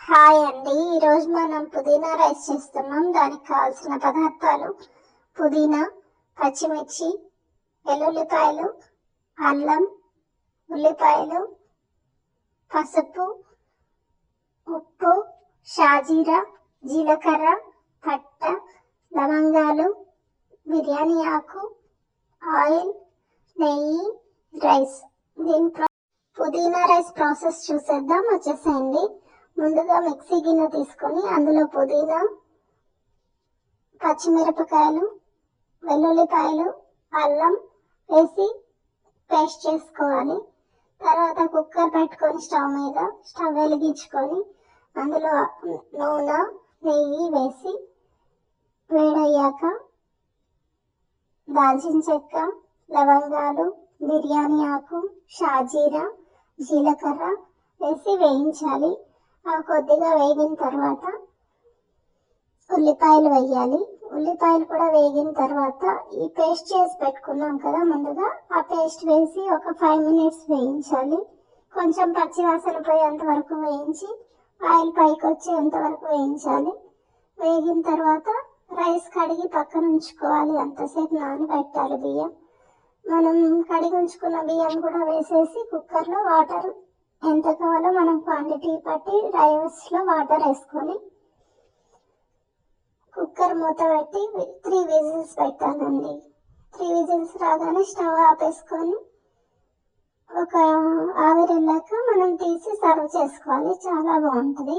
Hi అండి. ఈరోజు మనం పుదీనా రైస్ చేస్తున్నాం. దానికి కావాల్సిన పదార్థాలు: పుదీనా, పచ్చిమిర్చి, వెల్లుల్లిపాయలు, అల్లం, ఉల్లిపాయలు, పసుపు, ఉప్పు, షాజీరా, జీలకర్ర, పట్ట, లవంగాలు, బిర్యానీ ఆకు, ఆయిల్, నెయ్యి, రైస్. పుదీనా రైస్ ప్రాసెస్ చూసేద్దాం. వచ్చేసేయండి. ముందుగా మిక్సీ గిన్నె తీసుకొని అందులో పుదీనా, పచ్చిమిరపకాయలు, వెల్లుల్లిపాయలు, అల్లం వేసి పేస్ట్ చేసుకోవాలి. తర్వాత కుక్కర్ పెట్టుకొని స్టవ్ వెలిగించుకొని అందులో నూనె, నెయ్యి వేసి వేడయ్యాక దాల్చిన చెక్క, లవంగాలు, బిర్యానీ ఆకు, షాజీరా, జీలకర్ర వేసి వేయించాలి. అవి కొద్దిగా వేగిన తర్వాత ఉల్లిపాయలు వేయాలి. ఉల్లిపాయలు కూడా వేగిన తర్వాత ఈ పేస్ట్ చేసి పెట్టుకున్నాం కదా ముందుగా, ఆ పేస్ట్ వేసి ఒక 5 minutes వేయించాలి. కొంచెం పచ్చివాసన పోయేంత వరకు వేయించి ఆయిల్ పైకి వచ్చేంత వరకు వేయించాలి. వేగిన తర్వాత రైస్ కడిగి పక్కన ఉంచుకోవాలి. అంతసేపు నానబెట్టాలి బియ్యం. మనం కడిగి ఉంచుకున్న బియ్యం కూడా వేసేసి కుక్కర్లో వాటర్ ఎంత కావాలో మనం క్వాంటిటీ బట్టి రైస్లో వాటర్ వేసుకొని కుక్కర్ మూత పెట్టి 3 విజిల్స్ పెట్టాలండి. 3 విజిల్స్ రాగానే స్టవ్ ఆపేసుకొని ఒక ఆవిరి వెళ్ళాక మనం తీసి సర్వ్ చేసుకోవాలి. చాలా బాగుంటుంది.